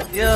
یا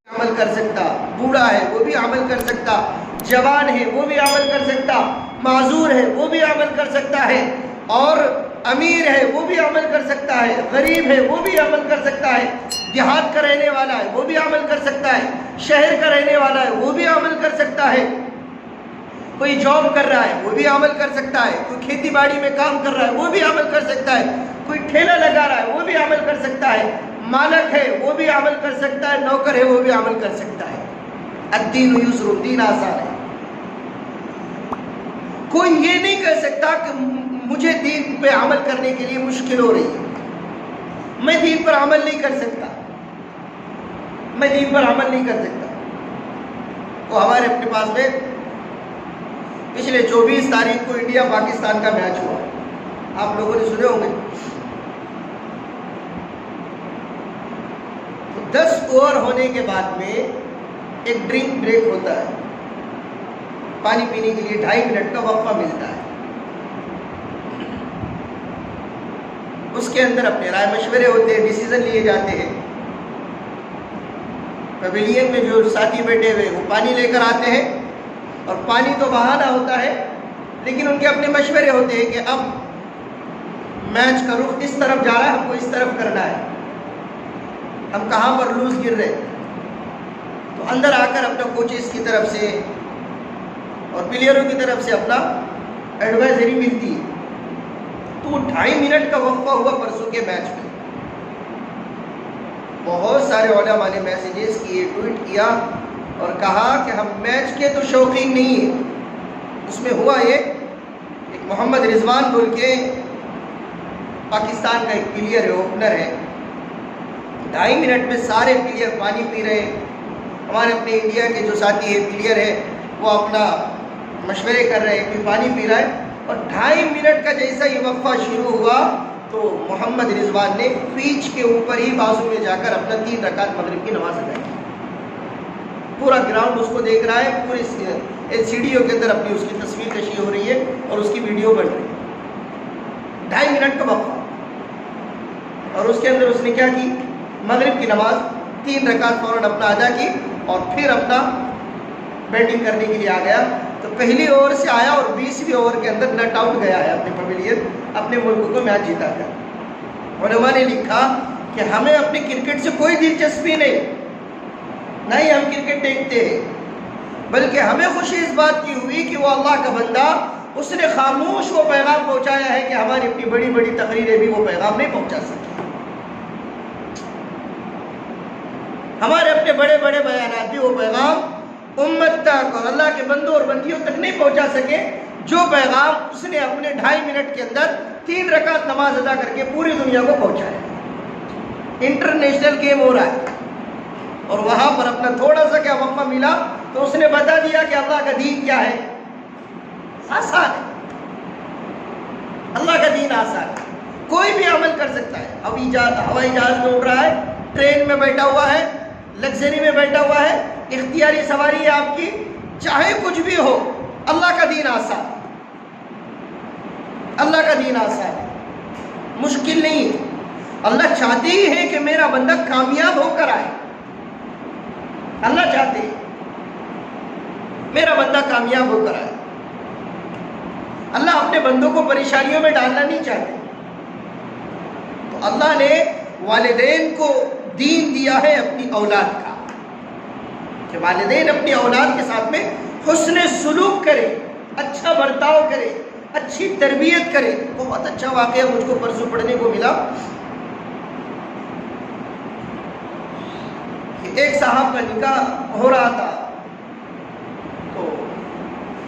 عمل کر سکتا، بوڑھا ہے وہ بھی عمل کر سکتا، جوان ہے وہ بھی عمل کر سکتا، معذور ہے وہ بھی عمل کر سکتا ہے، اور امیر ہے وہ بھی عمل کر سکتا ہے، غریب ہے وہ بھی عمل کر سکتا ہے، دیہات کا رہنے والا ہے وہ بھی عمل کر سکتا ہے، شہر کا رہنے والا ہے وہ بھی عمل کر سکتا ہے، کوئی جاب کر رہا ہے وہ بھی عمل کر سکتا ہے، کوئی کھیتی باڑی میں کام کر رہا ہے وہ بھی عمل کر سکتا ہے، کوئی ٹھیلا لگا رہا ہے وہ بھی عمل کر سکتا ہے، مالک ہے وہ بھی عمل کر سکتا ہے، نوکر ہے وہ بھی عمل کر سکتا ہے۔ الدین یسر، دین آسان ہے۔ کوئی یہ نہیں کہہ سکتا کہ مجھے دین پہ عمل کرنے کے لیے مشکل ہو رہی ہے، میں دین پر عمل نہیں کر سکتا، میں دین پر عمل نہیں کر سکتا۔ وہ ہمارے اپنے پاس میں پچھلے 24 تاریخ کو انڈیا پاکستان کا میچ ہوا، آپ لوگوں نے سنے ہوں گے۔ 10 اوور ہونے کے بعد میں ایک ڈرنک بریک ہوتا ہے، پانی پینے کے لیے 2.5 منٹ کا وقفہ ملتا ہے۔ اس کے اندر اپنے رائے مشورے ہوتے ہیں، ڈیسیزن لیے جاتے ہیں۔ پویلین میں جو ساتھی بیٹھے ہوئے وہ پانی لے کر آتے ہیں، اور پانی تو بہانا ہوتا ہے لیکن ان کے اپنے مشورے ہوتے ہیں کہ اب میچ کا رخ اس طرف جا رہا ہے، ہم کو اس طرف کرنا ہے، ہم کہاں پر لوز گر رہے۔ تو اندر آ کر اپنا کوچز کی طرف سے اور پلیئروں کی طرف سے اپنا ایڈوائزری ملتی ہے۔ تو 2.5 منٹ کا وقفہ ہوا پرسوں کے میچ میں، بہت سارے علماء نے میسیجز کیے، ٹویٹ کیا اور کہا کہ ہم میچ کے تو شوقین نہیں ہیں۔ اس میں ہوا یہ، ایک محمد رضوان بول کے پاکستان کا ایک پلیئر ہے، اوپنر ہے، 2.5 منٹ میں سارے پلیئر پانی پی رہے ہیں۔ ہمارے اپنے انڈیا کے جو ساتھی ہے پلیئر ہے وہ اپنا مشورے کر رہے ہیں، کوئی پانی پی رہا ہے، اور 2.5 منٹ کا جیسا یہ وقفہ شروع ہوا تو محمد رضوان نے پیچ کے اوپر ہی بازو میں جا کر اپنا 3 رکعت مغرب کی نماز ادا کی۔ پورا گراؤنڈ اس کو دیکھ رہا ہے، پورے LCD کے اندر اپنی اس کی تصویر کشی ہو رہی ہے اور اس کی ویڈیو بن رہی ہے۔ 2.5 منٹ کا وقفہ، اور اس کے اندر اس نے کیا کی، مغرب کی نماز 3 رکعت فوراً اپنا ادا کی اور پھر اپنا بیٹنگ کرنے کے لیے آ گیا۔ تو پہلی اوور سے آیا اور 20ویں اوور کے اندر نٹ آؤٹ گیا ہے اپنے پویلین، اپنے ملک کو میچ جیتا کر۔ علماء نے لکھا کہ ہمیں اپنی کرکٹ سے کوئی دلچسپی نہیں، نہ ہی ہم کرکٹ دیکھتے ہیں، بلکہ ہمیں خوشی اس بات کی ہوئی کہ وہ اللہ کا بندہ، اس نے خاموش وہ پیغام پہنچایا ہے کہ ہماری اپنی بڑی بڑی تقریریں بھی وہ پیغام نہیں پہنچا سکی، ہمارے اپنے بڑے بڑے بیانات بھی وہ پیغام امت تک اور اللہ کے بندوں اور بندیوں تک نہیں پہنچا سکے، جو پیغام اس نے اپنے 2.5 منٹ کے اندر 3 رکعت نماز ادا کر کے پوری دنیا کو پہنچایا۔ انٹرنیشنل گیم ہو رہا ہے اور وہاں پر اپنا تھوڑا سا کیا وقفہ ملا تو اس نے بتا دیا کہ اللہ کا دین کیا ہے، آسان ہے، اللہ کا دین آسان ہے، کوئی بھی عمل کر سکتا ہے۔ ہوائی جہاز میں اڑ رہا ہے، ٹرین میں بیٹھا ہوا ہے، لگژری میں بیٹھا ہوا ہے، اختیاری سواری ہے آپ کی، چاہے کچھ بھی ہو، اللہ کا دین آسان ہے، اللہ کا دین آسان ہے، مشکل نہیں ہے۔ اللہ چاہتے ہی ہے کہ میرا بندہ کامیاب ہو کر آئے، اللہ چاہتے ہیں میرا بندہ کامیاب ہو کر آئے۔ اللہ اپنے بندوں کو پریشانیوں میں ڈالنا نہیں چاہتے، تو اللہ نے والدین کو دین دیا ہے اپنی اولاد کا، کہ والدین اپنی اولاد کے ساتھ میں حسن سلوک کرے، اچھا برتاؤ کرے، اچھی تربیت کرے۔ بہت اچھا واقعہ مجھ کو پرسوں پڑھنے کو ملا کہ ایک صاحب کا نکاح ہو رہا تھا، تو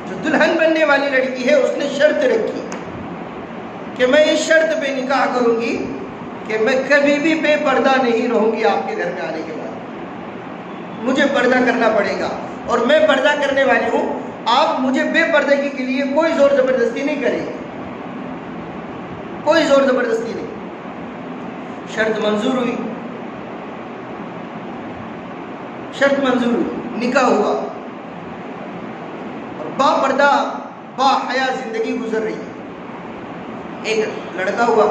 جو دلہن بننے والی لڑکی ہے اس نے شرط رکھی کہ میں اس شرط پہ نکاح کروں گی کہ میں کبھی بھی بے پردہ نہیں رہوں گی، آپ کے گھر میں آنے کے بعد مجھے پردہ کرنا پڑے گا، اور میں پردہ کرنے والی ہوں آپ مجھے بے پردگی کے لیے کوئی زور زبردستی نہیں کریں گے، کوئی زور زبردستی نہیں۔ شرط منظور ہوئی، شرط منظور ہوئی، نکاح ہوا اور با پردہ با حیا زندگی گزر رہی ہے۔ ایک لڑکا ہوا،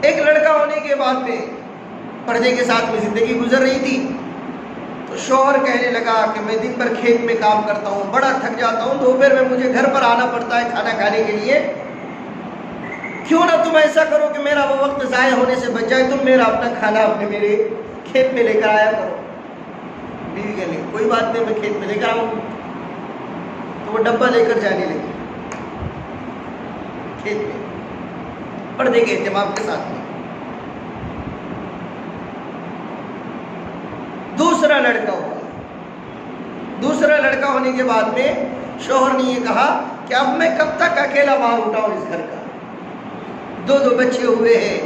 ایک لڑکا ہونے کے بعد میں پردے کے ساتھ میں زندگی گزر رہی تھی، تو شوہر کہنے لگا کہ میں دن بھر کھیت میں کام کرتا ہوں، بڑا تھک جاتا ہوں، دوپہر میں مجھے گھر پر آنا پڑتا ہے کھانا کھانے کے لیے، کیوں نہ تم ایسا کرو کہ میرا وہ وقت ضائع ہونے سے بچ جائے، تم میرا اپنا کھانا اپنے میرے کھیت میں لے کر آیا کرو۔ بیوی کہنے لگی کوئی بات نہیں، میں کھیت میں لے کر آؤں گی۔ تو وہ ڈبہ لے کر جانے لگی کھیت میں پردے کے اہتمام کے ساتھ میں۔ دوسرا لڑکا ہوا، دوسرا لڑکا ہونے کے بعد میں شوہر نے یہ کہا کہ اب میں کب تک اکیلا باہر اٹھاؤں اس گھر کا، دو بچے ہوئے ہیں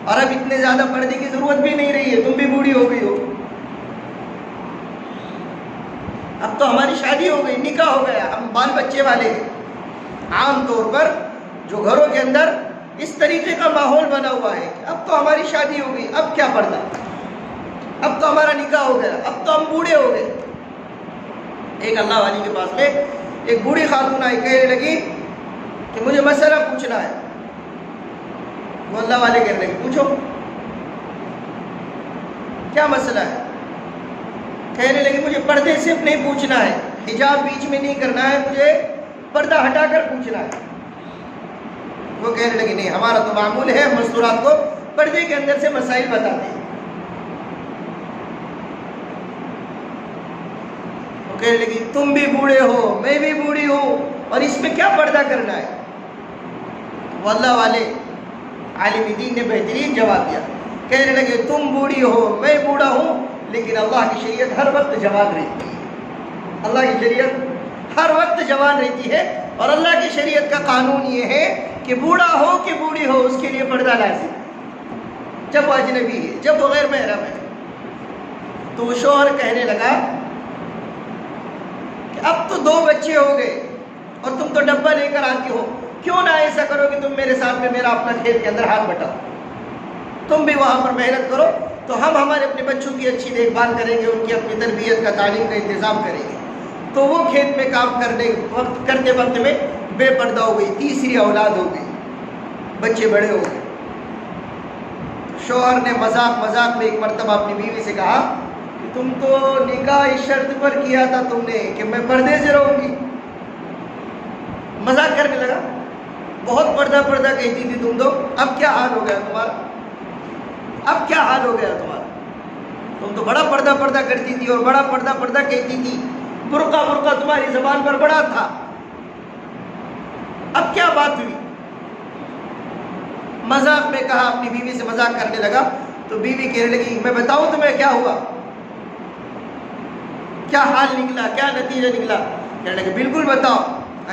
اور اب اتنے زیادہ پردے کی ضرورت بھی نہیں رہی ہے، تم بھی بوڑھی ہو گئی ہو، اب تو ہماری شادی ہو گئی، نکاح ہو گیا، ہم بال بچے والے ہیں۔ عام طور پر جو گھروں کے اندر اس طریقے کا ماحول بنا ہوا ہے کہ اب تو ہماری شادی ہو گئی، اب کیا پردہ، اب تو ہمارا نکاح ہو گیا، اب تو ہم بوڑھے ہو گئے۔ ایک اللہ والی کے پاس میں ایک بوڑھی خاتون آئی، کہنے لگی کہ مجھے مسئلہ پوچھنا ہے۔ وہ اللہ والے کہنے لگے پوچھو کیا مسئلہ ہے؟ کہنے لگی مجھے پردے سے نہیں پوچھنا ہے، حجاب بیچ میں نہیں کرنا ہے، مجھے پردہ ہٹا کر پوچھنا ہے۔ وہ کہنے لگی نہیں، ہمارا تو معمول ہے، مستورات کو پردے کے اندر سے مسائل بتاتے ہیں۔ وہ کہنے لگی تم بھی بوڑھے ہو، میں بھی بوڑھی ہوں، اور اس میں کیا پردہ کرنا ہے؟ وہ اللہ والے عالم دین نے بہترین جواب دیا، کہنے لگے تم بوڑھی ہو، میں بوڑھا ہوں، لیکن اللہ کی شریعت ہر وقت جوان رہتی ہے، اللہ کی شریعت ہر وقت جوان رہتی ہے، اور اللہ کی شریعت کا قانون یہ ہے کہ بوڑھا ہو کہ بوڑھی ہو اس کے لیے پردہ لازم ہے، جب وہ اجنبی ہے، جب وہ غیر محرم ہے۔ تو وہ شوہر کہنے لگا کہ اب تو 2 بچے ہو گئے اور تم تو ڈبہ لے کر آتی ہو، کیوں نہ ایسا کرو کہ تم میرے ساتھ میں میرا اپنا کھیت کے اندر ہاتھ بٹاؤ، تم بھی وہاں پر محنت کرو، تو ہم ہمارے اپنے بچوں کی اچھی دیکھ بھال کریں گے، ان کی اپنی تربیت کا تعلیم کا انتظام کریں گے۔ تو وہ کھیت میں کام کرتے وقت میں بے پردہ ہو گئی، تیسری اولاد ہو گئی، بچے بڑے ہو گئے۔ شوہر نے مذاق میں ایک مرتبہ اپنی بیوی سے کہا کہ تم تو نکاح اس شرط پر کیا تھا تم نے کہ میں پردے سے رہوں گی، مذاق کرنے لگا، بہت پردہ کہتی تھی تم تو، اب کیا حال ہو گیا تمہارا، اب کیا حال ہو گیا تمہارا، تم تو بڑا پردہ کرتی تھی اور بڑا پردہ کہتی تھی، برقع تمہاری زبان پر بڑا تھا، اب کیا بات ہوئی؟ مذاق میں کہا، اپنی بیوی سے مذاق کرنے لگا، تو بیوی کہنے لگی میں بتاؤں تمہیں کیا ہوا، کیا حال نکلا، کیا نتیجہ نکلا؟ کہنے لگے بالکل بتاؤ،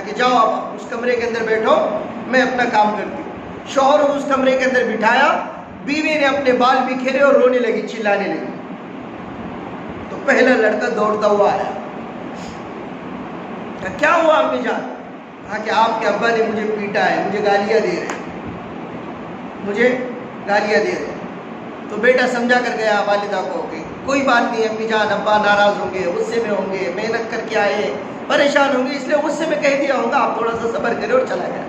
کہ جاؤ آپ اس کمرے کے اندر بیٹھو، میں اپنا کام کرتی ہوں۔ شوہر کو اس کمرے کے اندر بٹھایا، بیوی نے اپنے بال بکھیرے اور رونے لگی، چلانے لگی۔ تو پہلا لڑکا دوڑتا ہوا آیا، کیا ہوا امی جان؟ کہا کہ آپ کے ابا نے مجھے پیٹا ہے، مجھے گالیاں دے رہے۔ تو بیٹا سمجھا کر گیا والدہ کو کہ کوئی بات نہیں امی جان، ابا ناراض ہوں گے، غصے میں ہوں گے، محنت کر کے آئے، پریشان ہوں گے، اس لیے غصے میں کہہ دیا ہوگا، آپ تھوڑا سا صبر کرے، اور چلا گیا۔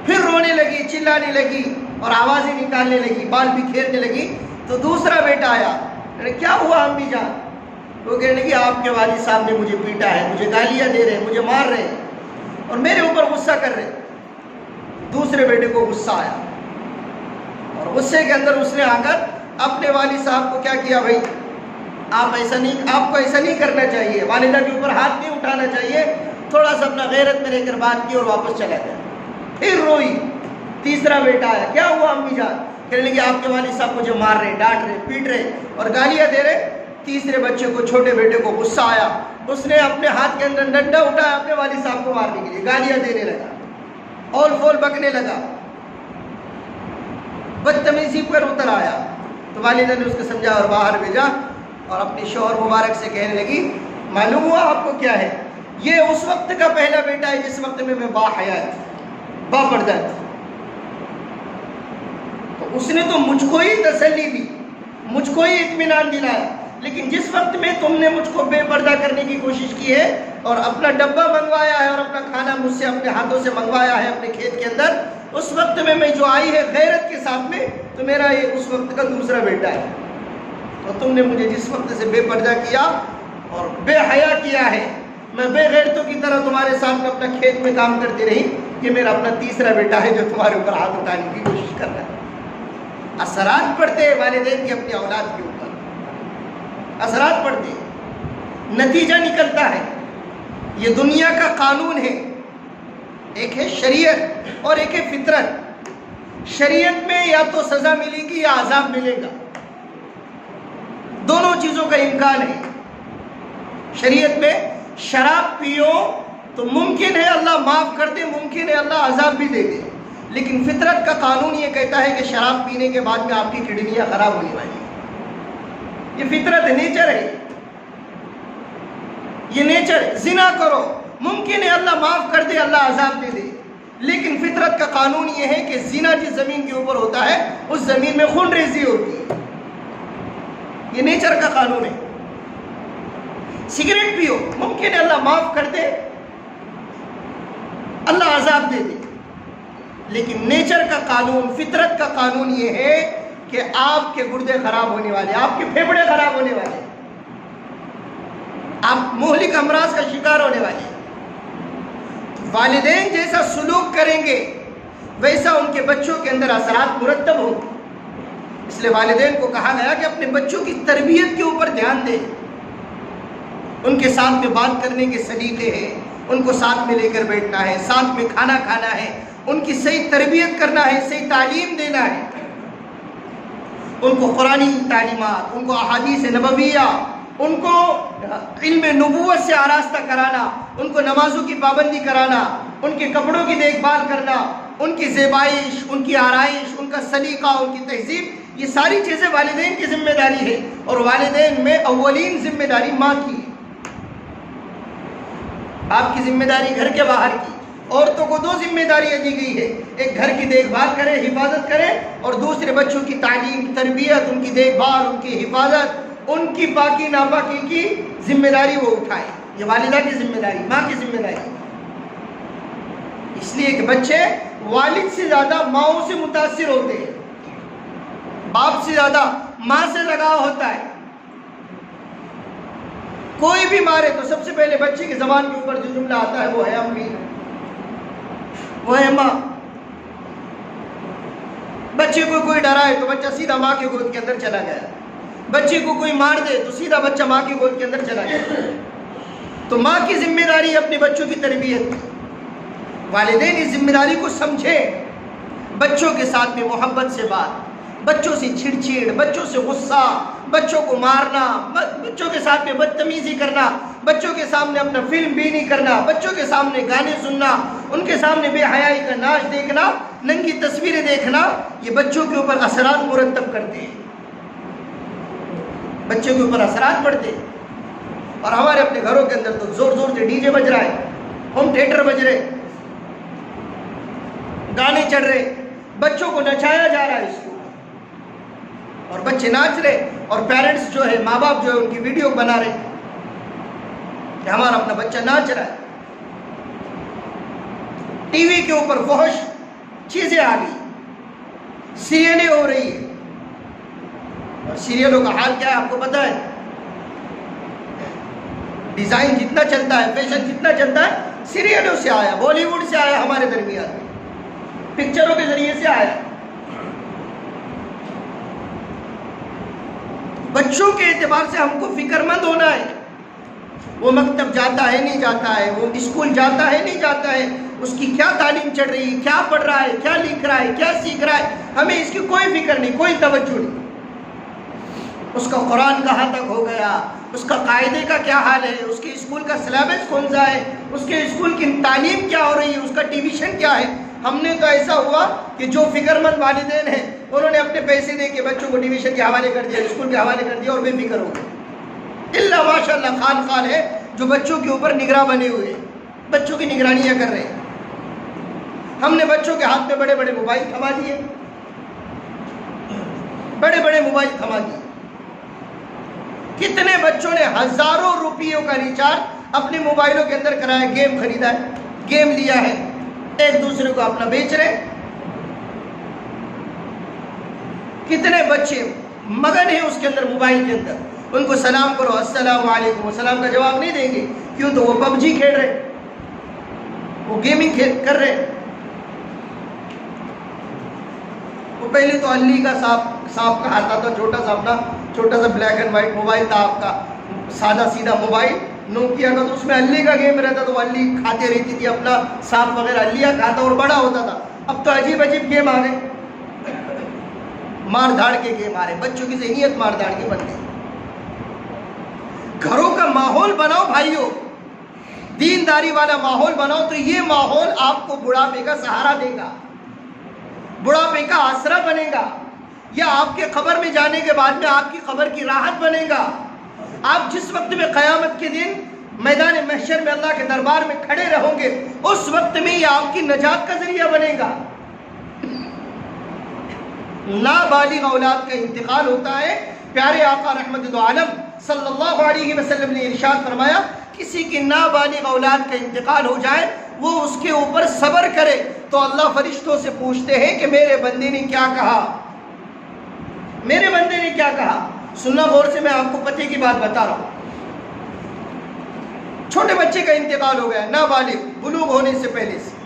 پھر رونے لگی، چلانے لگی اور آوازیں نکالنے لگی، بال بکھیرنے لگی۔ تو دوسرا بیٹا آیا، کیا ہوا امی جان؟ وہ کہنے لگی آپ کے والد صاحب نے مجھے پیٹا ہے، مجھے گالیاں دے رہے ہیں، مجھے مار رہے ہیں اور میرے اوپر غصہ کر رہے ہیں۔ دوسرے بیٹے کو غصہ آیا اور غصے کے اندر اس نے آ کر اپنے والد صاحب کو کیا کیا، بھائی آپ کو ایسا نہیں کرنا چاہیے، والدہ کے اوپر ہاتھ نہیں اٹھانا چاہیے، تھوڑا سا اپنا غیرت میں رہ کر بات کی اور واپس چلا گیا۔ پھر روئی۔ تیسرا بیٹا آیا، کیا ہوا امی جان؟ کہنے لگی آپ کے والد صاحب مجھے مار رہے، ڈانٹ رہے، پیٹ رہے اور گالیاں دے رہے۔ تیسرے بچے کو، چھوٹے بیٹے کو غصہ آیا، اس نے اپنے ہاتھ کے اندر ڈنڈا اٹھایا، اپنے والد صاحب کو مارنے کے لیے گالیاں دینے لگا، اول فول بکنے لگا، بدتمیزی پر اتر آیا۔ تو والدہ نے اس کو سمجھا اور باہر بھیجا اور اپنی شوہر مبارک سے کہنے لگی معلوم ہوا آپ کو کیا ہے، یہ اس وقت کا پہلا بیٹا ہے جس وقت میں با حیا تھی، با پردہ تھی۔ تو اس نے تو مجھ کو ہی تسلی دی، مجھ کو ہی اطمینان دلایا، لیکن جس وقت میں تم نے مجھ کو بے پردہ کرنے کی کوشش کی ہے اور اپنا ڈبہ منگوایا ہے اور اپنا کھانا مجھ سے اپنے ہاتھوں سے منگوایا ہے اپنے کھیت کے اندر، اس وقت میں جو آئی ہے غیرت کے ساتھ میں، تو میرا یہ اس وقت کا دوسرا بیٹا ہے۔ اور تم نے مجھے جس وقت سے بے پردہ کیا اور بے حیا کیا ہے، میں بے غیرتوں کی طرح تمہارے سامنے اپنا کھیت میں کام کرتی رہی، یہ میرا اپنا تیسرا بیٹا ہے جو تمہارے اوپر ہاتھ اٹھانے کی کوشش کر رہا ہے۔ اثرات پڑتے ہیں والدین کی اپنی اولاد کے اوپر، اثرات پڑتے ہیں، نتیجہ نکلتا ہے۔ یہ دنیا کا قانون ہے، ایک ہے شریعت اور ایک ہے فطرت۔ شریعت میں یا تو سزا ملے گی یا عذاب ملے گا، دونوں چیزوں کا امکان ہے۔ شریعت میں شراب پیو تو ممکن ہے اللہ معاف کر دے، ممکن ہے اللہ عذاب بھی دے دے، لیکن فطرت کا قانون یہ کہتا ہے کہ شراب پینے کے بعد میں آپ کی کڈنیاں خراب ہونے والی ہیں۔ یہ فطرت ہے، نیچر ہے، یہ نیچر ہے۔ زنا کرو، ممکن ہے اللہ معاف کر دے، اللہ عذاب دے دے، لیکن فطرت کا قانون یہ ہے کہ زنا جس زمین کے اوپر ہوتا ہے اس زمین میں خون ریزی ہوتی ہے، یہ نیچر کا قانون ہے۔ سگریٹ پیو، ممکن ہے اللہ معاف کر دے، اللہ عذاب دے دے، لیکن نیچر کا قانون، فطرت کا قانون یہ ہے کہ آپ کے گردے خراب ہونے والے، آپ کے پھیپھڑے خراب ہونے والے، آپ مہلک امراض کا شکار ہونے والے۔ والدین جیسا سلوک کریں گے ویسا ان کے بچوں کے اندر اثرات مرتب ہوں گے۔ اس لیے والدین کو کہا گیا کہ اپنے بچوں کی تربیت کے اوپر دھیان دیں، ان کے ساتھ میں بات کرنے کے سلیقے ہیں، ان کو ساتھ میں لے کر بیٹھنا ہے، ساتھ میں کھانا کھانا ہے، ان کی صحیح تربیت کرنا ہے، صحیح تعلیم دینا ہے، ان کو قرآنی تعلیمات، ان کو احادیث نبویہ، ان کو علم نبوت سے آراستہ کرانا، ان کو نمازوں کی پابندی کرانا، ان کے کپڑوں کی دیکھ بھال کرنا، ان کی زیبائش، ان کی آرائش، ان کا سلیقہ، ان کی تہذیب، یہ ساری چیزیں والدین کی ذمہ داری ہے، اور والدین میں اولین ذمہ داری ماں کی ہے۔ آپ کی ذمہ داری گھر کے باہر کی، عورتوں کو دو ذمہ داریاں دی گئی ہے، ایک گھر کی دیکھ بھال کرے، حفاظت کرے، اور دوسرے بچوں کی تعلیم، تربیت، ان کی دیکھ بھال، ان کی حفاظت، ان کی پاکی ناپاکی کی ذمہ داری وہ اٹھائے۔ یہ والدہ کی ذمہ داری، ماں کی ذمہ داری۔ اس لیے کہ بچے والد سے زیادہ ماؤں سے متاثر ہوتے ہیں، باپ سے زیادہ ماں سے لگاؤ ہوتا ہے۔ کوئی بھی مارے تو سب سے پہلے بچے کی زبان کے اوپر جو جملہ آتا ہے وہ ہے امی، وہ ہے ماں۔ بچے کو کوئی ڈرائے تو بچہ سیدھا ماں کے گود کے اندر چلا گیا، بچے کو کوئی مار دے تو سیدھا بچہ ماں کے گود کے اندر چلا گیا۔ تو ماں کی ذمہ داری ہے اپنے بچوں کی تربیت۔ والدین اس ذمہ داری کو سمجھے، بچوں کے ساتھ میں محبت سے بات، بچوں سے چھڑ چھڑ، بچوں سے غصہ، بچوں کو مارنا، بچوں کے ساتھ میں بدتمیزی کرنا، بچوں کے سامنے اپنا فلم بینی کرنا، بچوں کے سامنے گانے سننا، ان کے سامنے بے حیائی کا ناچ دیکھنا، ننگی تصویریں دیکھنا، یہ بچوں کے اوپر اثرات مرتب کرتے ہیں، بچوں کے اوپر اثرات پڑتے ہیں۔ اور ہمارے اپنے گھروں کے اندر تو زور زور سے ڈی جے بج رہا ہے، ہوم تھیٹر بج رہے، گانے چڑھ رہے، بچوں کو نچایا جا رہا ہے اس کو، اور بچے ناچ رہے، اور پیرنٹس جو ہے، ماں باپ جو ہے، ان کی ویڈیو بنا رہے کہ ہمارا اپنا بچہ ناچ رہا ہے۔ ٹی وی کے اوپر فحش چیزیں آ گئی، سیریلیں ہو رہی ہے، اور سیریلوں کا حال کیا ہے آپ کو پتہ ہے؟ ڈیزائن جتنا چلتا ہے، فیشن جتنا چلتا ہے، سیریلوں سے آیا، بالی ووڈ سے آیا، ہمارے درمیان میں پکچروں کے ذریعے سے آیا۔ بچوں کے اعتبار سے ہم کو فکر مند ہونا ہے، وہ مکتب جاتا ہے نہیں جاتا ہے، وہ اسکول جاتا ہے نہیں جاتا ہے، اس کی کیا تعلیم چڑھ رہی ہے، کیا پڑھ رہا ہے، کیا لکھ رہا ہے، کیا سیکھ رہا ہے، ہمیں اس کی کوئی فکر نہیں، کوئی توجہ نہیں۔ اس کا قرآن کہاں تک ہو گیا، اس کا قاعدے کا کیا حال ہے، اس کے اسکول کا سلیبس کون سا ہے، اس کے اسکول کی تعلیم کیا ہو رہی ہے، اس کا ٹیویشن کیا ہے۔ ہم نے تو ایسا ہوا کہ جو فکر مند والدین ہیں انہوں نے اپنے پیسے دے کے بچوں کو ٹیوشن کے حوالے کر دیا، اسکول کے حوالے کر دیا اور بے فکر ہو گئے۔ اللہ ماشاء اللہ خان ہے جو بچوں کے اوپر نگراں بنے ہوئے، بچوں کی نگرانیاں کر رہے ہیں۔ ہم نے بچوں کے ہاتھ میں بڑے بڑے موبائل تھما دیے، بڑے بڑے موبائل تھما دیے۔ کتنے بچوں نے ہزاروں روپیوں کا ریچارج اپنے موبائلوں کے اندر کرایا، گیم خریدا ہے، گیم لیا ہے، ایک دوسرے کو اپنا بیچ رہے۔ کتنے بچے مگن ہیں اس کے اندر، موبائل کے اندر، ان کو سلام کرو السلام علیکم، سلام کا جواب نہیں دیں گے، کیوں؟ تو وہ پب جی کھیل رہے، وہ گیمنگ کر رہے۔ وہ پہلے تو علی کا سانپ کا آتا تھا، چھوٹا سا بلیک اینڈ وائٹ موبائل تھا آپ کا، سادہ سیدھا موبائل نوکیا کا، تو اس میں علی کا گیم رہتا، تو علی کھاتے رہتی تھی اپنا سانپ وغیرہ، علیہ کھاتا اور بڑا ہوتا تھا۔ اب تو عجیب عجیب گیم آ گئے، مار دھاڑ کے گیم آ رہے، بچوں کی ذہنیت مار دھاڑ کے بن گئی۔ گھروں کا ماحول بناؤ بھائیوں، دینداری والا ماحول بناؤ، تو یہ ماحول آپ کو بڑھاپے کا سہارا دے گا، بڑھاپے کا آسرا بنے گا، یا آپ کے قبر میں جانے کے بعد میں آپ کی قبر کی راحت بنے گا۔ آپ جس وقت میں قیامت کے دن میدان محشر میں اللہ کے دربار میں کھڑے رہو گے، اس وقت میں یہ آپ کی نجات کا ذریعہ بنے گا۔ نابالغ اولاد کا انتقال ہوتا ہے، پیارے آقا رحمت دو عالم صلی اللہ علیہ وسلم نے ارشاد فرمایا، کسی کی نابالغ اولاد کا انتقال ہو جائے، وہ اس کے اوپر صبر کرے، تو اللہ فرشتوں سے پوچھتے ہیں کہ میرے بندے نے کیا کہا، میرے بندے نے کیا کہا۔ سننا غور سے، میں آپ کو پتے کی بات بتا رہا ہوں۔ چھوٹے بچے کا انتقال ہو گیا، نابالغ، بلوغ ہونے سے پہلے سے،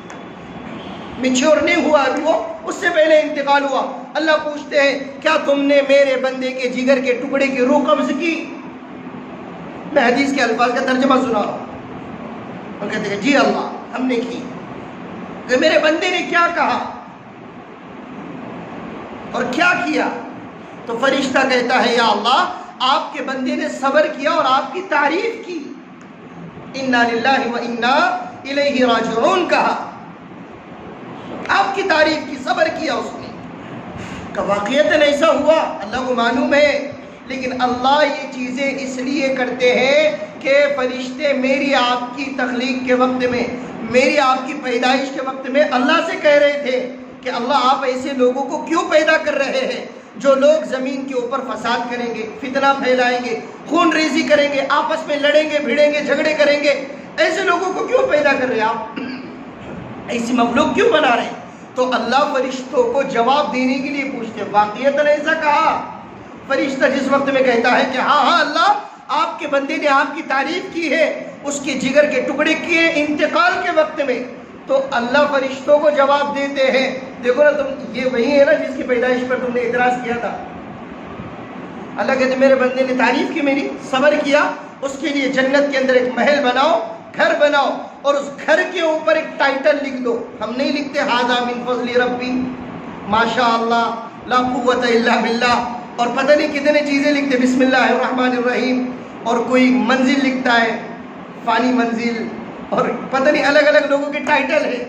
میچور نہیں ہوا ابھی، وہ اس سے پہلے انتقال ہوا۔ اللہ پوچھتے ہیں کیا تم نے میرے بندے کے جگر کے ٹکڑے کی روح قبض کی؟ میں حدیث کے الفاظ کا ترجمہ سنا رہا ہوں، اور کہتے ہیں جی اللہ ہم نے کی۔ کہ میرے بندے نے کیا کہا اور کیا کیا؟ تو فرشتہ کہتا ہے یا اللہ آپ کے بندے نے صبر کیا اور آپ کی تعریف کی، انا للہ و انا الیہ راجعون کہا، آپ کی تعریف کی، صبر کیا اس نے۔ کہ واقعتاً ایسا ہوا، اللہ کو معلوم ہے، لیکن اللہ یہ چیزیں اس لیے کرتے ہیں کہ فرشتے میری آپ کی تخلیق کے وقت میں، میری آپ کی پیدائش کے وقت میں اللہ سے کہہ رہے تھے کہ اللہ آپ ایسے لوگوں کو کیوں پیدا کر رہے ہیں جو لوگ زمین کے اوپر فساد کریں گے، فتنہ پھیلائیں گے، خون ریزی کریں گے، آپس میں لڑیں گے، بھیڑیں گے، جھگڑے کریں گے، ایسے لوگوں کو کیوں پیدا کر رہے ہیں آپ، ایسی مخلوق کیوں بنا رہے ہیں؟ تو اللہ فرشتوں کو جواب دینے کے لیے پوچھتے، واقعتاً ایسا کہا؟ فرشتہ جس وقت میں کہتا ہے کہ ہاں اللہ آپ کے بندے نے آپ کی تعریف کی ہے، اس کے جگر کے ٹکڑے کیے انتقال کے وقت میں، تو اللہ فرشتوں کو جواب دیتے ہیں، دیکھو نا تم، یہ وہی ہے نا جس کی پیدائش پر تم نے اعتراض کیا تھا۔ اللہ کہتے میرے بندے نے تعریف کی میری، صبر کیا، اس کے لیے جنت کے اندر ایک محل بناؤ، گھر بناؤ، اور اس گھر کے اوپر ایک ٹائٹل لکھ دو۔ ہم نہیں لکھتے ھذا من فضل ربی، ماشاء اللہ، لا قوت الا باللہ، اور پتہ نہیں کتنے چیزیں لکھتے، بسم اللہ الرحمن الرحیم، اور کوئی منزل لکھتا ہے، فانی منزل، اور پتہ نہیں الگ الگ لوگوں کے ٹائٹل ہے۔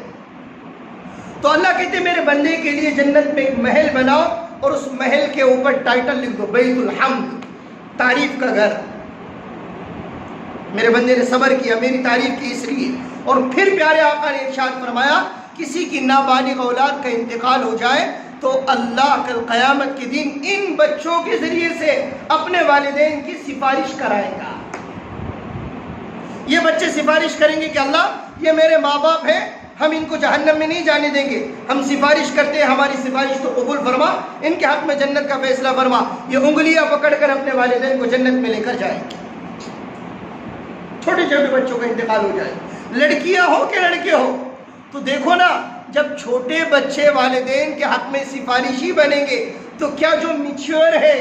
تو اللہ کہتے میرے بندے کے لیے جنت میں ایک محل بناؤ، اور اس محل کے اوپر ٹائٹل لکھ دو، بیت الحمد، تعریف کا گھر۔ میرے بندے نے صبر کیا، میری تعریف کی اس لیے۔ اور پھر پیارے آقا نے ارشاد فرمایا، کسی کی نابالغ اولاد کا انتقال ہو جائے تو اللہ کل قیامت کے دن ان بچوں کے ذریعے سے اپنے والدین کی سفارش کرائے گا۔ یہ بچے سفارش کریں گے کہ اللہ یہ میرے ماں باپ ہیں، ہم ان کو جہنم میں نہیں جانے دیں گے، ہم سفارش کرتے ہیں، ہماری سفارش تو قبول فرما، ان کے حق میں جنت کا فیصلہ فرما۔ یہ انگلیاں پکڑ کر اپنے والدین کو جنت میں لے کر جائیں گے۔ چھوٹے چھوٹے بچوں کا انتقال ہو جائے، لڑکیاں ہو کہ لڑکے ہو، تو دیکھو نا جب چھوٹے بچے والدین کے حق میں سفارشی بنیں گے تو کیا جو میچور ہے،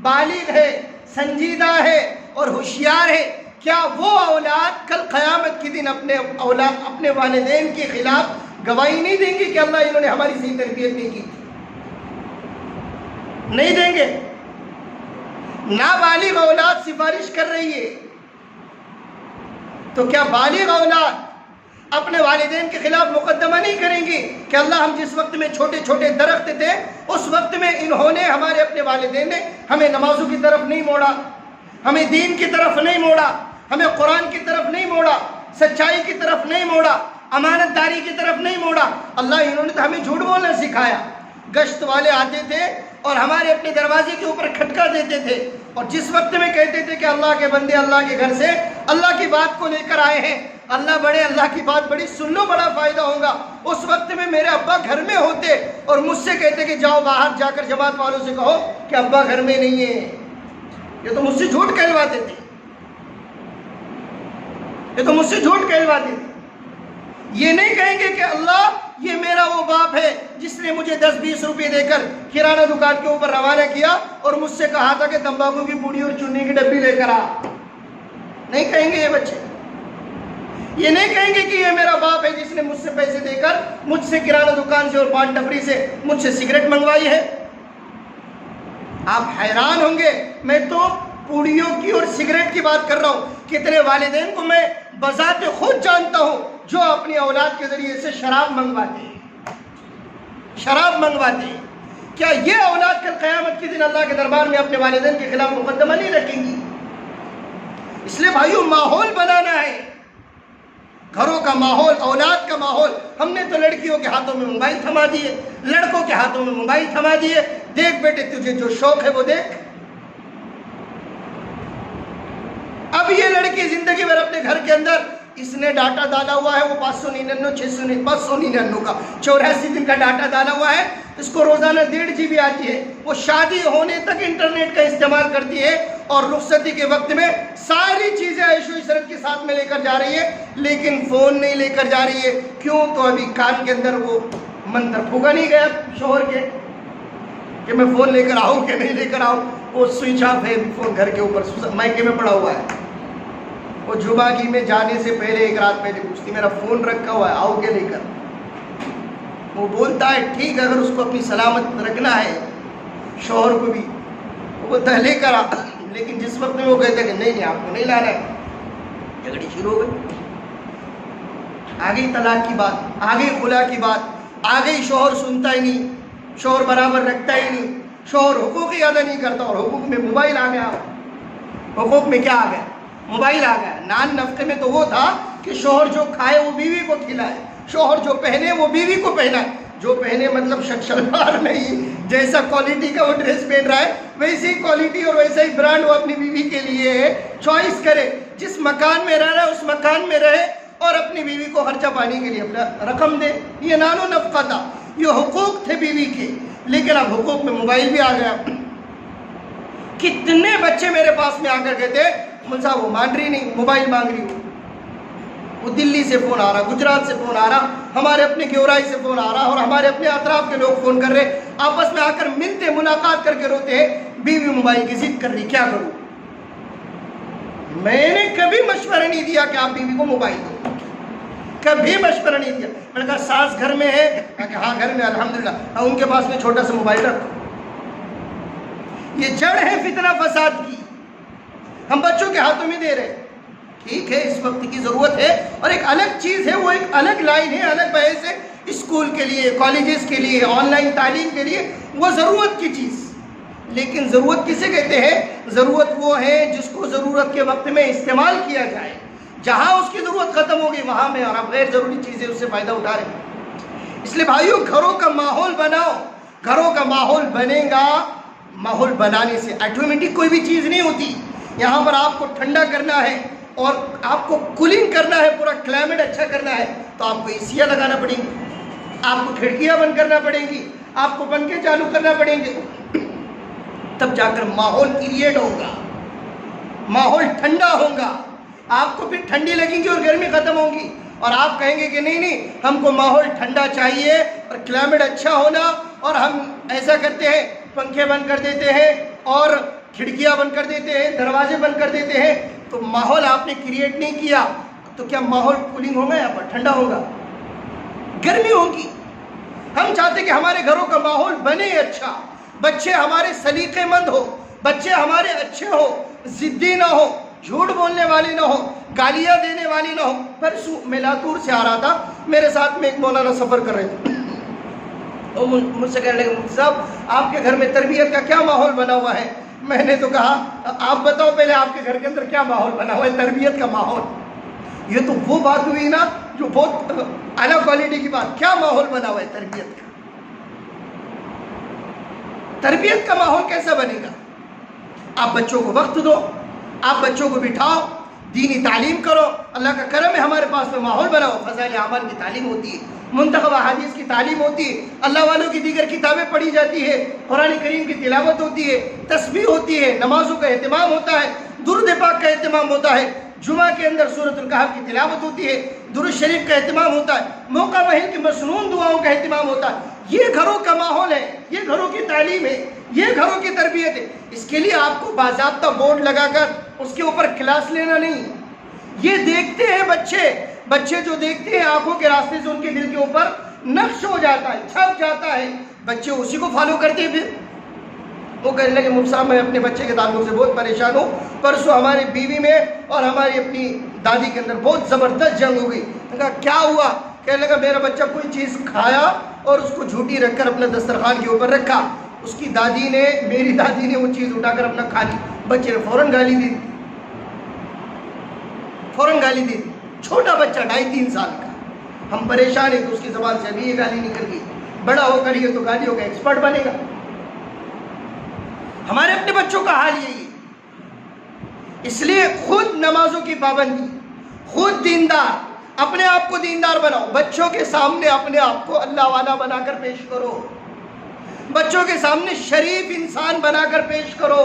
بالغ ہے، سنجیدہ ہے اور ہوشیار ہے، کیا وہ اولاد کل قیامت کے دن اپنے والدین کے خلاف گواہی نہیں دیں گے کہ اللہ انہوں نے ہماری صحیح تربیت نہیں کی؟ نہیں دیں گے۔ نابالغ اولاد سفارش کر رہی ہے، تو کیا بالغ اولاد اپنے والدین کے خلاف مقدمہ نہیں کریں گی کہ اللہ ہم جس وقت میں چھوٹے چھوٹے درخت تھے اس وقت میں انہوں نے ہمارے اپنے والدین نے ہمیں نمازوں کی طرف نہیں موڑا، ہمیں دین کی طرف نہیں موڑا، ہمیں قرآن کی طرف نہیں موڑا، سچائی کی طرف نہیں موڑا، امانت داری کی طرف نہیں موڑا۔ اللہ انہوں نے تو ہمیں جھوٹ بولنا سکھایا۔ گشت والے آتے تھے اور ہمارے اپنے دروازے کے اوپر کھٹکا دیتے تھے، اور جس وقت میں کہتے تھے کہ اللہ کے بندے اللہ کے گھر سے اللہ کی بات کو لے کر آئے ہیں، اللہ بڑے، اللہ کی بات بڑی، سن لو بڑا فائدہ ہوگا، اس وقت میں میرے ابا گھر میں ہوتے اور مجھ سے کہتے کہ جاؤ باہر جا کر جماعت والوں سے کہو کہ ابا گھر میں نہیں ہے۔ یہ تو مجھ سے جھوٹ کہلواتے تھے، یہ تو مجھ سے جھوٹ کہلواتے تھے۔ یہ نہیں کہیں گے کہ اللہ یہ میرا وہ باپ ہے جس نے مجھے 10-20 روپے دے کر کرانہ دکان کے اوپر روانہ کیا اور مجھ سے کہا تھا کہ تمباکو کی پوڑی اور چنی کی ڈبی لے کر آ۔ نہیں کہیں گے یہ بچے، یہ نہیں کہیں گے کہ یہ میرا باپ ہے جس نے مجھ سے پیسے دے کر مجھ سے کرانہ دکان سے اور پان ٹپری سے مجھ سے سگریٹ منگوائی ہے۔ آپ حیران ہوں گے، میں تو پوڑیوں کی اور سگریٹ کی بات کر رہا ہوں، کتنے والدین کو میں بذات خود جانتا ہوں جو اپنی اولاد کے ذریعے سے شراب منگواتے ہیں، شراب منگواتے ہیں۔ کیا یہ اولاد کل قیامت کے دن اللہ کے دربار میں اپنے والدین کے خلاف مقدمہ نہیں رکھیں گی؟ اس لیے بھائیو ماحول بنانا ہے، گھروں کا ماحول، اولاد کا ماحول۔ ہم نے تو لڑکیوں کے ہاتھوں میں موبائل تھما دیے، لڑکوں کے ہاتھوں میں موبائل تھما دیے، دیکھ بیٹے تجھے جو شوق ہے وہ دیکھ۔ اب یہ لڑکی زندگی بھر اپنے گھر کے اندر اس نے ڈاٹا ڈالا ہوا ہے، وہ 599 کا 84 دن کا ڈاٹا ڈالا ہوا ہے، اس کو روزانہ 1.5 GB آتی ہے، وہ شادی ہونے تک انٹرنیٹ کا استعمال کرتی ہے اور رخصتی کے وقت میں ساری چیزیں عیش و عشرت کے ساتھ میں لے کر جا رہی ہے، لیکن فون نہیں لے کر جا رہی ہے۔ کیوں؟ تو ابھی کان کے اندر وہ منتر پھونکا نہیں گیا شوہر کے کہ میں فون لے کر آؤں کہ نہیں لے کر آؤں۔ وہ سوئچ آف ہے فون گھر کے اوپر مائکے میں پڑا ہوا ہے۔ وہ جمعہ میں جانے سے پہلے ایک رات پہلے پوچھتی میرا فون رکھا ہوا ہے آؤ گے لے کر؟ وہ بولتا ہے ٹھیک، اگر اس کو اپنی سلامت رکھنا ہے شوہر کو بھی، وہ بولتا ہے لے کر آ، لیکن جس وقت میں وہ کہتا ہے کہ نہیں آپ کو نہیں لانا ہے، جھگڑی شروع ہو گئی۔ آ گئی طلاق کی بات، آ گئی خلا کی بات، آ گئی شوہر سنتا ہی نہیں، شوہر برابر رکھتا ہی نہیں، شوہر حقوق ہی ادا نہیں کرتا، اور حقوق میں موبائل آ گیا۔ حقوق میں کیا آ گیا؟ موبائل آ گیا۔ نان نفقے میں تو وہ تھا کہ شوہر جو کھائے وہ بیوی کو کھلائے، شوہر جو پہنے وہ بیوی کو پہنائے، جو پہنے مطلب شلوار نہیں، جیسا کوالٹی کا وہ ڈریس پہن رہا ہے ویسی کوالٹی اور ویسا ہی برانڈ وہ اپنی بیوی کے لیے چوائس کرے، جس مکان میں رہنا ہے اس مکان میں رہے اور اپنی بیوی کو خرچہ پانی کے لیے اپنا رقم دے۔ یہ نان و نفقہ تھا، یہ حقوق تھے بیوی کے، لیکن اب حقوق میں موبائل بھی آ گیا۔ کتنے بچے میرے پاس میں آ کر کہتے مول صاحب وہ مان رہی نہیں، موبائل مانگ رہی ہوں، وہ دلی سے فون آ رہا، گجرات سے فون آ رہا، ہمارے اپنے گیورائی سے فون آ رہا، اور ہمارے اپنے اطراف کے لوگ فون کر رہے، آپس میں آ کر ملتے ملاقات کر کے روتے ہیں، بیوی موبائل کی ضد کر رہی، کیا کروں؟ میں نے کبھی مشورہ نہیں دیا کہ آپ بیوی کو موبائل دو، کبھی مشورہ نہیں دیا۔ میں نے کہا ساس گھر میں ہے؟ میں کہا ہاں گھر میں الحمدللہ، ان کے پاس میں چھوٹا سا موبائل رکھو۔ یہ جڑ ہے فتنہ فساد کی، ہم بچوں کے ہاتھوں میں دے رہے ہیں۔ ٹھیک ہے اس وقت کی ضرورت ہے، اور ایک الگ چیز ہے، وہ ایک الگ لائن ہے، الگ بحث ہے، اسکول کے لیے، کالجز کے لیے، آن لائن تعلیم کے لیے وہ ضرورت کی چیز۔ لیکن ضرورت کسے کہتے ہیں؟ ضرورت وہ ہے جس کو ضرورت کے وقت میں استعمال کیا جائے، جہاں اس کی ضرورت ختم ہوگی وہاں میں، اور اب غیر ضروری چیزیں اس سے فائدہ اٹھا رہے ہیں۔ اس لیے بھائیو گھروں کا ماحول بناؤ، گھروں کا ماحول بنے گا، ماحول بنانے سے آٹومیٹک کوئی بھی چیز نہیں ہوتی۔ یہاں پر آپ کو ٹھنڈا کرنا ہے اور آپ کو کولنگ کرنا ہے، پورا کلائمیٹ اچھا کرنا ہے، تو آپ کو ایسیاں لگانا پڑیں گی، آپ کو کھڑکیاں بند کرنا پڑیں گی، آپ کو پنکھے چالو کرنا پڑیں گے، تب جا کر ماحول کریٹ ہوگا، ماحول ٹھنڈا ہوگا، آپ کو پھر ٹھنڈی لگیں گی اور گرمی ختم ہوگی، اور آپ کہیں گے کہ نہیں ہم کو ماحول ٹھنڈا چاہیے اور کلائمیٹ اچھا ہونا، اور ہم ایسا کرتے ہیں پنکھے بند کر دیتے ہیں اور کھڑکیاں بند کر دیتے ہیں، دروازے بند کر دیتے ہیں، تو ماحول آپ نے کریٹ نہیں کیا، تو کیا ماحول کولنگ ہوگا؟ یہاں پر ٹھنڈا ہوگا، گرمی ہوگی۔ ہم چاہتے کہ ہمارے گھروں کا ماحول بنے اچھا، بچے ہمارے سلیقے مند ہو، بچے ہمارے اچھے ہو، ضدی نہ ہو، جھوٹ بولنے والے نہ ہو، گالیاں دینے والی نہ ہو. پرسوں میں لاتور سے آ رہا تھا, میرے ساتھ میں ایک مولانا سفر کر رہے تھے. وہ مجھ سے کہنے لگے مفتی صاحب آپ کے گھر میں تربیت کا کیا ماحول بنا ہوا ہے؟ میں نے تو کہا آپ بتاؤ پہلے آپ کے گھر کے اندر کیا ماحول بنا ہوا ہے تربیت کا ماحول. یہ تو وہ بات ہوئی نا جو بہت اعلیٰ کوالٹی کی بات. کیا ماحول بنا ہوا ہے تربیت کا؟ تربیت کا ماحول کیسا بنے گا؟ آپ بچوں کو وقت دو, آپ بچوں کو بٹھاؤ, دینی تعلیم کرو. اللہ کا کرم ہے ہمارے پاس میں ماحول بنا ہو. فضائل اعمال کی تعلیم ہوتی ہے, منتخب احادیث کی تعلیم ہوتی ہے, اللہ والوں کی دیگر کتابیں پڑھی جاتی ہے, قرآن کریم کی تلاوت ہوتی ہے, تسبیح ہوتی ہے, نمازوں کا اہتمام ہوتا ہے, درود پاک کا اہتمام ہوتا ہے, جمعہ کے اندر سورۃ الکہف کی تلاوت ہوتی ہے, درود شریف کا اہتمام ہوتا ہے, موقع وحید کی مسنون دعاؤں کا اہتمام ہوتا ہے. یہ گھروں کا ماحول ہے, یہ گھروں کی تعلیم ہے, یہ گھروں کی تربیت ہے. اس کے لیے آپ کو باضابطہ بورڈ لگا کر اس کے اوپر کلاس لینا نہیں. یہ دیکھتے ہیں بچے جو دیکھتے ہیں آنکھوں کے راستے سے ان کے دل کے اوپر نقش ہو جاتا ہے, چھپ جاتا ہے, بچے اسی کو فالو کرتے ہیں. پھر وہ کہنے لگے مفتی صاحب میں اپنے بچے کے تعلق سے بہت پریشان ہوں. پرسوں ہماری بیوی میں اور ہماری اپنی دادی کے اندر بہت زبردست جنگ ہو گئی. میں کہا کیا ہوا؟ کہنے لگا میرا بچہ کوئی چیز کھایا اور اس کو جھوٹی رکھ کر اپنے دسترخوان کے اوپر رکھا. اس کی دادی نے, میری دادی نے وہ چیز اٹھا کر اپنا کھا لی. بچے نے فوراً گالی دی, فوراً گالی دی. چھوٹا بچہ 2.5-3 سال کا. ہم پریشان ہیں کہ اس کی زبان سے ابھی یہ گالی نکل گئی. بڑا ہو کر یہ تو گالیوں کا ایکسپرٹ بنے گا. ہمارے اپنے بچوں کا حال یہی ہے. اس لیے خود نمازوں کی پابندی, خود دیندار, اپنے آپ کو دیندار بناؤ. بچوں کے سامنے اپنے آپ کو اللہ والا بنا کر پیش کرو. بچوں کے سامنے شریف انسان بنا کر پیش کرو.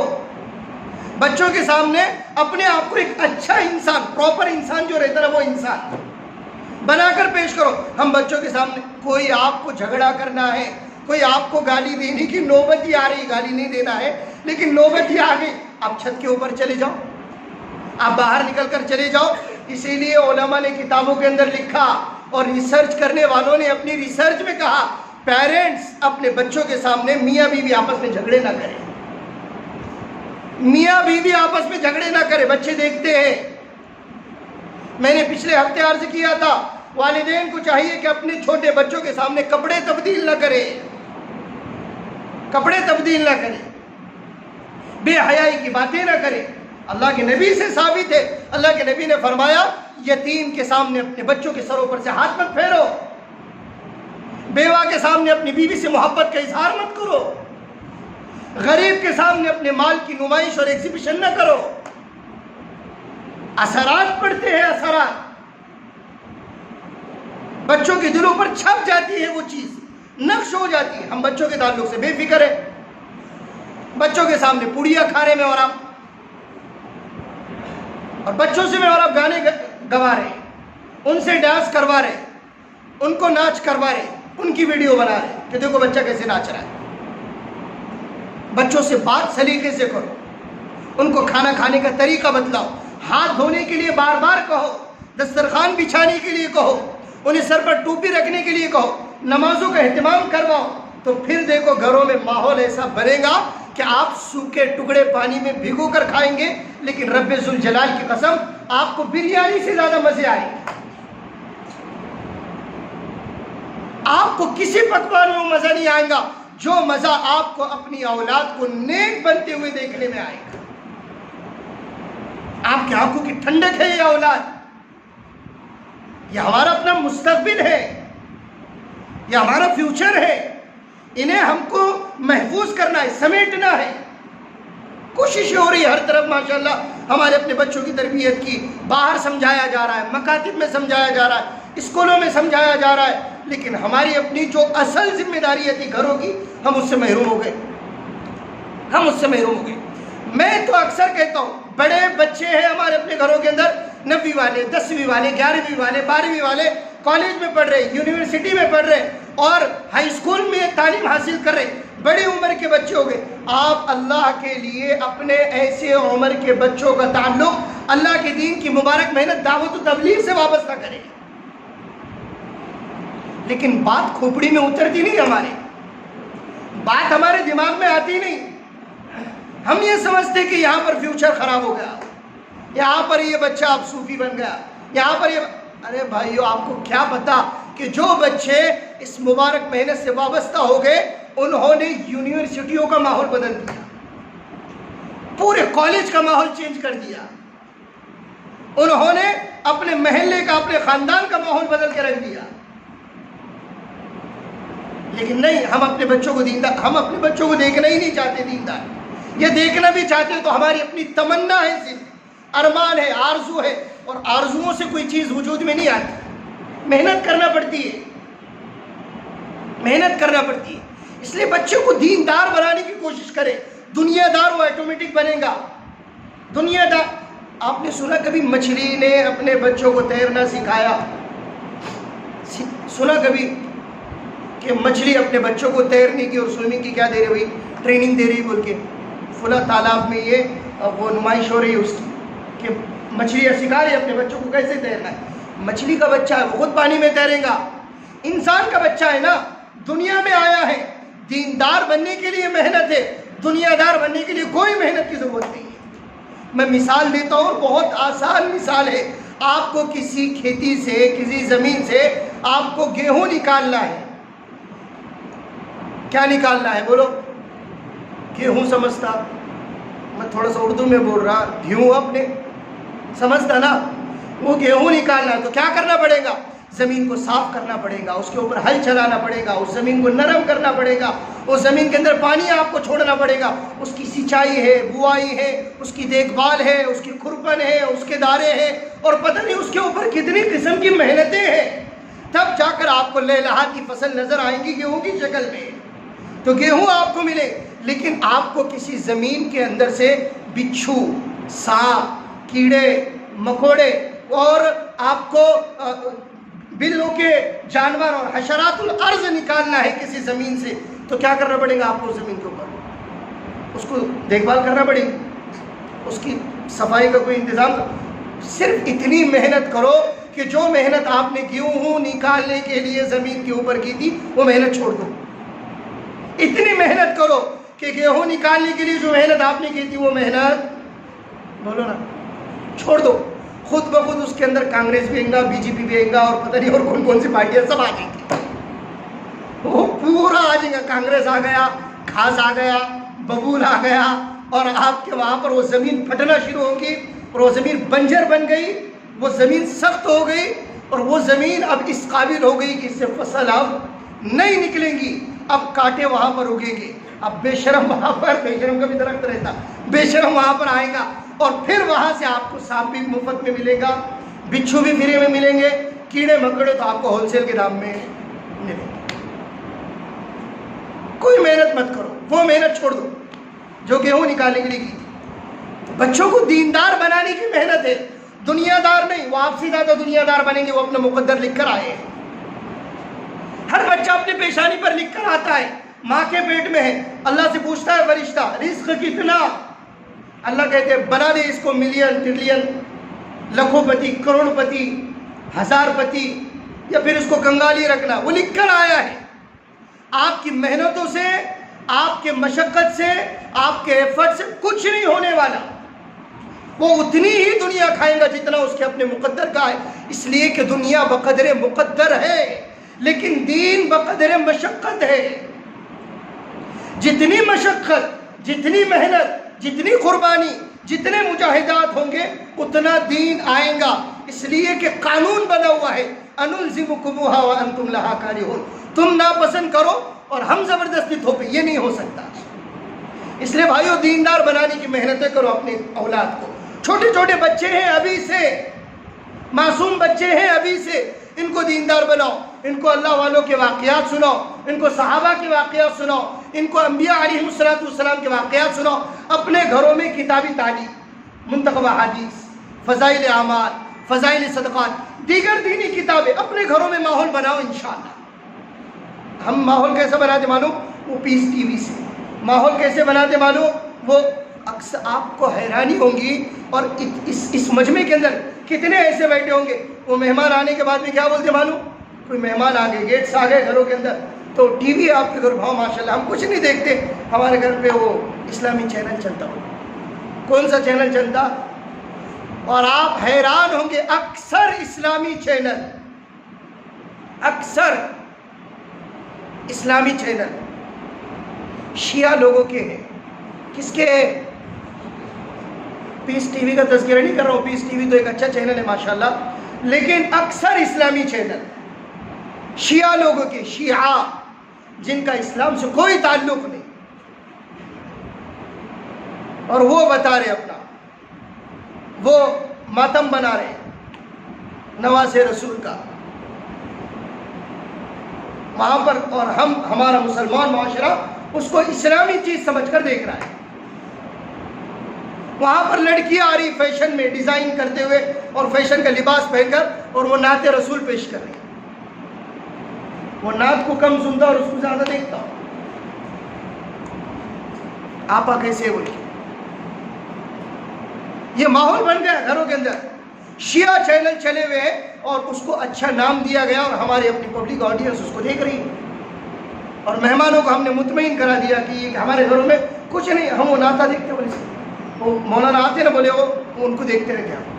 بچوں کے سامنے اپنے آپ کو ایک اچھا انسان, پراپر انسان جو رہتا ہے وہ انسان بنا کر پیش کرو. ہم بچوں کے سامنے کوئی آپ کو جھگڑا کرنا ہے, کوئی آپ کو گالی دینے کی نوبت ہی آ رہی, گالی نہیں دینا ہے لیکن نوبت ہی آ گئی, آپ چھت کے اوپر چلے جاؤ, آپ باہر نکل کر چلے جاؤ. اسی لیے علماء نے کتابوں کے اندر لکھا اور ریسرچ کرنے والوں نے اپنی ریسرچ میں کہا پیرنٹس اپنے بچوں کے سامنے میاں بیوی آپس میں جھگڑے نہ کریں. میاں بیوی آپس میں جھگڑے نہ کریں. بچے دیکھتے ہیں. میں نے پچھلے ہفتے عرض کیا تھا والدین کو چاہیے کہ اپنے چھوٹے بچوں کے سامنے کپڑے تبدیل نہ کریں, کپڑے تبدیل نہ کریں, بے حیائی کی باتیں نہ کریں. اللہ کے نبی سے ثابت ہے, اللہ کے نبی نے فرمایا یتیم کے سامنے اپنے بچوں کے سروں پر سے ہاتھ مت پھیرو, بیوہ کے سامنے اپنی بیوی سے محبت کا اظہار مت کرو, غریب کے سامنے اپنے مال کی نمائش اور ایگزیبیشن نہ کرو. اثرات پڑتے ہیں, اثرات بچوں کے دلوں پر چھپ جاتی ہے, وہ چیز نقش ہو جاتی ہے. ہم بچوں کے تعلق سے بے فکر ہے. بچوں کے سامنے پوڑیاں کھا رہے میں اور آپ, اور بچوں سے میں اور آپ گانے گوا رہے, ان سے ڈانس کروا رہے, ان کو ناچ کروا رہے, ان کی ویڈیو بنا رہے کہ دیکھو بچہ کیسے ناچ رہا ہے. بچوں سے بات سلیقے سے کرو, ان کو کھانا کھانے کا طریقہ بتلاؤ, ہاتھ دھونے کے لیے بار بار کہو, دسترخوان بچھانے کے لیے کہو, انہیں سر پر ٹوپی رکھنے کے لیے کہو, نمازوں کا اہتمام کرواؤ. تو پھر دیکھو گھروں میں ماحول ایسا بنے گا کہ آپ سوکھے ٹکڑے پانی میں بھگو کر کھائیں گے, لیکن رب ذوالجلال کی قسم آپ کو بریانی سے زیادہ مزے آئیں گے. آپ کو کسی پکوان میں مزہ نہیں آئے گا جو مزہ آپ کو اپنی اولاد کو نیک بنتے ہوئے دیکھنے میں آئے گا. آپ کی آنکھوں کی ٹھنڈک ہے یہ اولاد, یہ ہمارا اپنا مستقبل ہے, یہ ہمارا فیوچر ہے. انہیں ہم کو محفوظ کرنا ہے, سمیٹنا ہے. کوشش ہو رہی ہے ہر طرف ماشاءاللہ ہمارے اپنے بچوں کی تربیت کی. باہر سمجھایا جا رہا ہے, مکاتب میں سمجھایا جا رہا ہے, اسکولوں میں سمجھایا جا رہا ہے, لیکن ہماری اپنی جو اصل ذمہ داری تھی گھروں کی, ہم اس سے محروم ہو گئے, ہم اس سے محروم ہو گئے. میں تو اکثر کہتا ہوں بڑے بچے ہیں ہمارے اپنے گھروں کے اندر, 9ویں والے, 10ویں والے, 11ویں والے, 12ویں والے, کالج میں پڑھ رہے, یونیورسٹی میں پڑھ رہے اور ہائی اسکول میں تعلیم حاصل کر رہے, بڑی عمر کے بچے ہو گئے. آپ اللہ کے لیے اپنے ایسے عمر کے بچوں کا تعلق اللہ کے دین کی مبارک محنت دعوت و تبلیغ سے وابستہ کریں. لیکن بات کھوپڑی میں اترتی نہیں, ہمارے بات ہمارے دماغ میں آتی نہیں. ہم یہ سمجھتے کہ یہاں پر فیوچر خراب ہو گیا, یہاں پر یہ بچہ اب صوفی بن گیا، یہاں پر یہ، ارے بھائیو آپ کو کیا پتا کہ جو بچے اس مبارک محنت سے وابستہ ہو گئے انہوں نے یونیورسٹیوں کا ماحول بدل دیا، پورے کالج کا ماحول چینج کر دیا، انہوں نے اپنے محلے کا، اپنے خاندان کا ماحول بدل کے رکھ دیا۔ لیکن نہیں، ہم اپنے بچوں کو دیندار، ہم اپنے بچوں کو دیکھنا ہی نہیں چاہتے دیندار۔ یہ دیکھنا بھی چاہتے تو ہماری اپنی تمنا ہے، صرف ارمان ہے، آرزو ہے، اور آرزوؤں سے کوئی چیز وجود میں نہیں آتی، محنت کرنا پڑتی ہے، محنت کرنا پڑتی ہے۔ اس لیے بچوں کو دیندار بنانے کی کوشش کرے، دنیا دار وہ آٹومیٹک بنے گا، دنیا دار۔ آپ نے سنا کبھی مچھلی نے اپنے بچوں کو تیرنا سکھایا؟ سنا کبھی کہ مچھلی اپنے بچوں کو تیرنے کی اور سوئمنگ کی کیا دے رہی، ٹریننگ دے رہی، بول کے فلاں تالاب میں یہ وہ نمائش ہو رہی ہے اس کی کہ مچھلیاں سکھا رہی ہے اپنے بچوں کو کیسے تیرنا ہے۔ مچھلی کا بچہ ہے وہ خود پانی میں تیرے گا، انسان کا بچہ ہے نا، دنیا میں آیا ہے، دیندار بننے کے لیے محنت ہے، دنیا دار بننے کے لیے کوئی محنت کی ضرورت نہیں ہے۔ میں مثال دیتا ہوں، بہت آسان مثال ہے۔ آپ کو کسی کھیتی سے، کسی زمین سے آپ کو گیہوں نکالنا ہے، کیا نکالنا ہے بولو؟ گیہوں سمجھتا؟ میں تھوڑا سا اردو میں بول رہا، گیہوں اپنے سمجھتا نا؟ وہ گیہوں نکالنا ہے تو کیا کرنا پڑے گا؟ زمین کو صاف کرنا پڑے گا، اس کے اوپر ہل چلانا پڑے گا، اس زمین کو نرم کرنا پڑے گا، اس زمین کے اندر پانی آپ کو چھوڑنا پڑے گا، اس کی سینچائی ہے، بوائی ہے، اس کی دیکھ بھال ہے، اس کی کھرپن ہے، اس کے دارے ہیں، اور پتہ نہیں اس کے اوپر کتنی قسم کی محنتیں ہیں، تب جا کر آپ کو لہلہاتی فصل نظر آئیں گی گیہوں کی شکل میں، تو گیہوں آپ کو ملے۔ لیکن آپ کو کسی زمین کے اندر سے بچھو، سانپ، کیڑے مکوڑے اور آپ کو بلوں کے جانور اور حشرات الارض نکالنا ہے کسی زمین سے، تو کیا کرنا پڑے گا آپ کو؟ زمین کے اوپر اس کو دیکھ بھال کرنا پڑے گی، اس کی صفائی کا کوئی انتظام کرو۔ صرف اتنی محنت کرو کہ جو محنت آپ نے گیہوں نکالنے کے لیے زمین کے اوپر کی تھی وہ محنت چھوڑ دو۔ اتنی محنت کرو کہ گیہوں نکالنے کے لیے جو محنت آپ نے کی تھی وہ محنت بولو نا چھوڑ دو۔ خود بخود اس کے اندر کانگریس بھی آئے گا، بی جے پی بھی آئے گا، اور پتہ نہیں اور کون کون سی پارٹیاں سب آ جائیں گی، وہ پورا آ جائے گا۔ کانگریس آ گیا، گھاس آ گیا، ببول آ گیا، اور آپ کے وہاں پر وہ زمین پھٹنا شروع ہوگی، اور وہ زمین بنجر بن گئی، وہ زمین سخت ہو گئی، اور وہ زمین اب اس قابل ہو گئی کہ اس سے فصل اب نہیں نکلیں گی، اب کانٹے وہاں پر اگیں گے۔ اب بے شرم وہاں پر، بے شرم کا بھی درخت رہتا، بے شرم وہاں پر آئے گا، اور پھر وہاں سے آپ کو سانپ بھی مفت میں ملے گا، بچھو بھی فری میں ملیں گے، کیڑے مکڑے تو آپ کو ہول سیل کے دام میں ملیں گے۔ کوئی محنت مت کرو، وہ محنت چھوڑ دو جو گیہوں نکالنے کے لیے کی تھی۔ بچوں کو دیندار بنانے کی محنت ہے، دنیا دار نہیں۔ وہ آپ سے زیادہ دنیا دار بنیں گے، وہ اپنا مقدر لکھ کر آئے ہیں۔ ہر بچہ اپنے پیشانی پر لکھ کر آتا ہے، ماں کے پیٹ میں ہے، اللہ سے پوچھتا ہے فرشتہ رزق کتنا، اللہ کہتے ہیں بنا دے اس کو ملین، ٹریلین، لاکھوں پتی، کروڑ پتی، ہزار پتی، یا پھر اس کو کنگالی رکھنا، وہ لکھ کر آیا ہے۔ آپ کی محنتوں سے، آپ کے مشقت سے، آپ کے ایفرٹ سے کچھ نہیں ہونے والا، وہ اتنی ہی دنیا کھائے گا جتنا اس کے اپنے مقدر کا ہے، اس لیے کہ دنیا بقدر مقدر ہے، لیکن دین بقدر مشقت ہے۔ جتنی مشقت، جتنی محنت، جتنی قربانی، جتنے مجاہدات ہوں گے اتنا دین آئے گا، اس لیے کہ قانون بنا ہوا ہے انلزمکموہا وانتم لہا کارہون، تم ناپسند کرو اور ہم زبردستی تھوپے، یہ نہیں ہو سکتا۔ اس لیے بھائیو دیندار بنانے کی محنتیں کرو اپنے اولاد کو۔ چھوٹے چھوٹے بچے ہیں ابھی سے، معصوم بچے ہیں ابھی سے، ان کو دیندار بناؤ، ان کو اللہ والوں کے واقعات سناؤ، ان کو صحابہ کے واقعات سناؤ، ان کو انبیاء علیہ السلام کے واقعات سناؤ، اپنے گھروں میں کتابی تعلیم، منتخب احادیث، فضائل اعمال، فضائل صدقات، دیگر دینی کتابیں اپنے گھروں میں ماحول بناؤ انشاءاللہ۔ ہم ماحول کیسے بناتے معلوم؟ وہ پیس ٹی وی سے۔ ماحول کیسے بناتے معلوم؟ وہ اکثر آپ کو حیرانی ہوگی، اور اس مجمع کے اندر کتنے ایسے بیٹھے ہوں گے، وہ مہمان آنے کے بعد میں کیا بولتے معلوم؟ کوئی مہمان آ گئے، گیٹس آ گئے گھروں کے اندر، تو ٹی وی آپ کے گھر بھاؤ ماشاءاللہ، ہم کچھ نہیں دیکھتے، ہمارے گھر پہ وہ اسلامی چینل چلتا ہو۔ کون سا چینل چلتا؟ اور آپ حیران ہوں گے، اکثر اسلامی چینل، اکثر اسلامی چینل شیعہ لوگوں کے ہیں۔ کس کے؟ پیس ٹی وی کا تذکرہ نہیں کر رہا ہوں، پیس ٹی وی تو ایک اچھا چینل ہے ماشاءاللہ، لیکن اکثر اسلامی چینل شیعہ لوگوں کے، شیعہ جن کا اسلام سے کوئی تعلق نہیں، اور وہ بتا رہے اپنا، وہ ماتم بنا رہے نواز رسول کا وہاں پر، اور ہمارا مسلمان معاشرہ اس کو اسلامی چیز سمجھ کر دیکھ رہا ہے۔ وہاں پر لڑکیاں آ رہی فیشن میں ڈیزائن کرتے ہوئے اور فیشن کا لباس پہن کر، اور وہ نعت رسول پیش کر رہی، وہ نعت کو کم سنتا اور اس کو زیادہ دیکھتا ہوں۔ آپا کیسے بولے؟ یہ ماحول بن گیا گھروں کے اندر، شیعہ چینل چلے ہوئے ہیں اور اس کو اچھا نام دیا گیا، اور ہماری اپنی پبلک آڈینس اس کو دیکھ رہی ہے، اور مہمانوں کو ہم نے مطمئن کرا دیا کہ ہمارے گھروں میں کچھ نہیں، ہم وہ ناتا دیکھتے، بولے سے وہ مولانا آتے نا، بولے وہ ان کو دیکھتے رہتے ہیں۔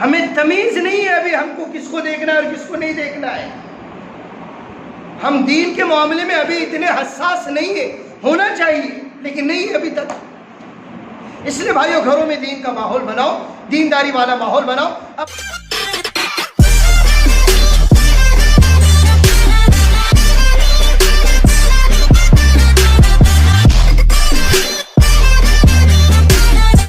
ہمیں تمیز نہیں ہے ابھی ہم کو کس کو دیکھنا ہے اور کس کو نہیں دیکھنا ہے۔ ہم دین کے معاملے میں ابھی اتنے حساس نہیں ہے، ہونا چاہیے لیکن نہیں ہے ابھی تک۔ اس لیے بھائیو، گھروں میں دین کا ماحول بناؤ، دینداری والا ماحول بناؤ۔ اب